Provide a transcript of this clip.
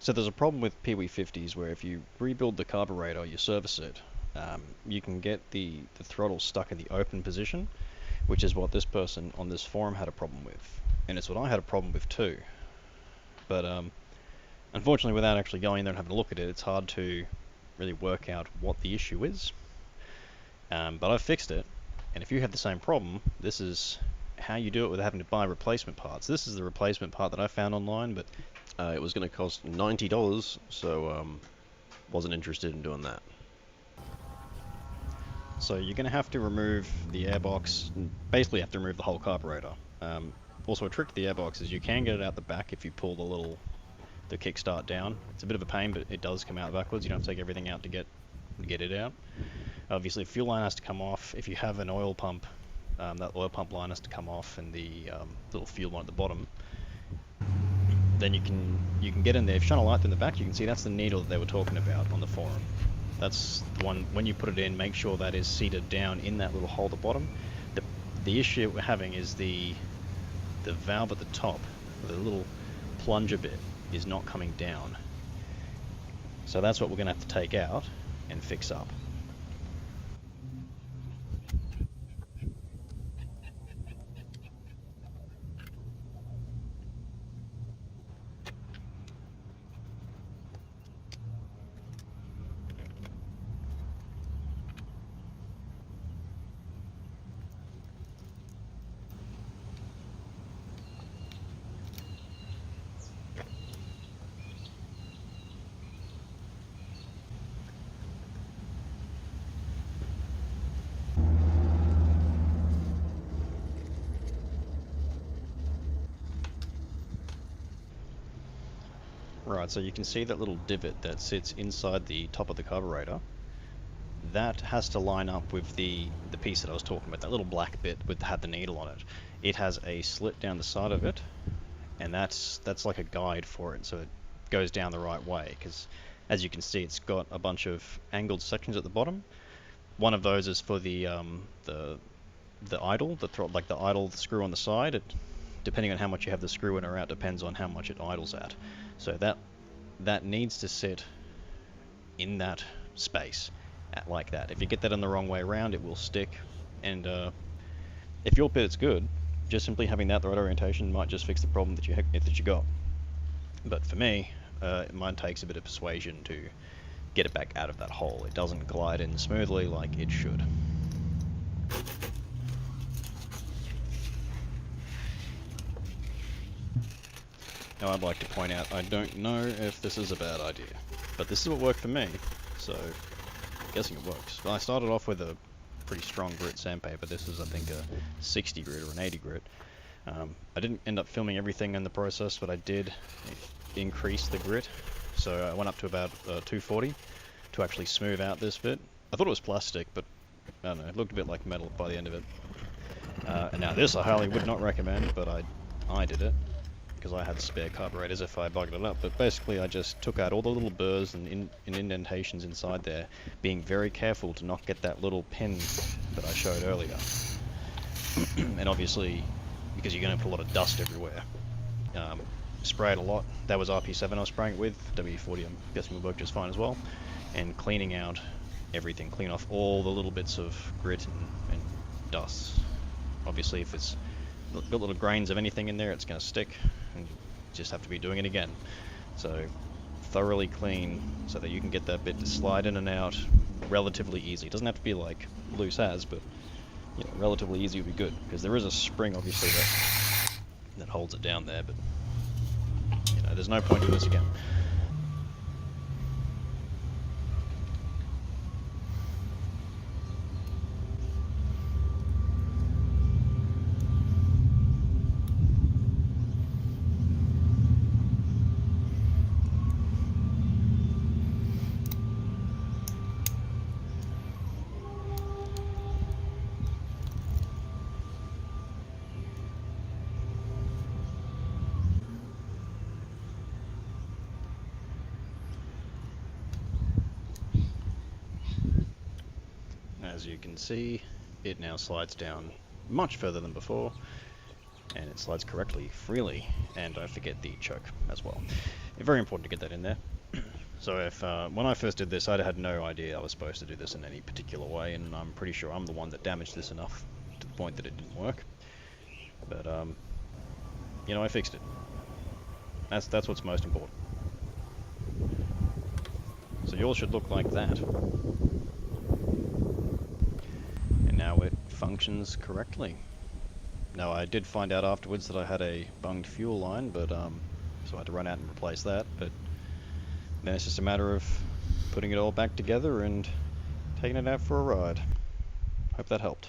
So there's a problem with PW50s where if you rebuild the carburetor, you service it, you can get the throttle stuck in the open position, which is what this person on this forum had a problem with. And it's what I had a problem with too. But unfortunately, without actually going there and having a look at it, it's hard to really work out what the issue is. But I've fixed it, and if you have the same problem, this is how you do it without having to buy replacement parts. This is the replacement part that I found online, but It was going to cost $90, so wasn't interested in doing that. so you're going to have to remove the airbox, and basically have to remove the whole carburetor. Also, a trick to the airbox is you can get it out the back if you pull the kickstart down. It's a bit of a pain, but it does come out backwards. You don't have to take everything out to get it out. Obviously, fuel line has to come off. If you have an oil pump, that oil pump line has to come off, and the little fuel line at the bottom. Then you can get in there. If you shine a light in the back, you can see that's the needle that they were talking about on the forum. That's the one. When you put it in, make sure that is seated down in that little hole at the bottom. The issue we're having is the valve at the top, the little plunger bit, is not coming down. So that's what we're going to have to take out and fix up. Right, so you can see that little divot that sits inside the top of the carburetor. That has to line up with the piece that I was talking about, that little black bit with had the needle on it. It has a slit down the side of it, and that's like a guide for it, so it goes down the right way, because as you can see, it's got a bunch of angled sections at the bottom. One of those is for the idle, like the idle screw on the side. Depending on how much you have the screw in or out, depends on how much it idles at. So that needs to sit in that space like that. If you get that in the wrong way around, it will stick. And if your bit's good, just simply having that the right orientation might just fix the problem that you got. But for me, mine takes a bit of persuasion to get it back out of that hole. It doesn't glide in smoothly like it should. Now I'd like to point out, I don't know if this is a bad idea, but this is what worked for me, so I'm guessing it works. I started off with a pretty strong grit sandpaper. This is, I think, a 60 grit or an 80 grit. I didn't end up filming everything in the process, but I did increase the grit, so I went up to about 240 to actually smooth out this bit. I thought it was plastic, but I don't know, it looked a bit like metal by the end of it. And now this I highly would not recommend, but I did it because I had spare carburetors if I bugged it up. But basically I just took out all the little burrs and indentations inside there, being very careful to not get that little pin that I showed earlier. And obviously, because you're going to put a lot of dust everywhere, spray it a lot. That was RP7 I was spraying it with. W40 I'm guessing will work just fine as well. And cleaning out everything, clean off all the little bits of grit and dust. Obviously if it's got little grains of anything in there, it's going to stick, and you just have to be doing it again. So thoroughly clean so that you can get that bit to slide in and out relatively easy. It doesn't have to be like loose as, but you know, relatively easy would be good, because there is a spring obviously that holds it down there, but you know, there's no point doing this again. As you can see, it now slides down much further than before, and it slides correctly, freely, and don't forget the choke as well. Very important to get that in there. So if when I first did this, I had no idea I was supposed to do this in any particular way, and I'm pretty sure I'm the one that damaged this enough to the point that it didn't work. But you know, I fixed it. That's what's most important. So yours should look like that. And now it functions correctly. Now I did find out afterwards that I had a bunged fuel line, but so I had to run out and replace that. But then it's just a matter of putting it all back together and taking it out for a ride. Hope that helped.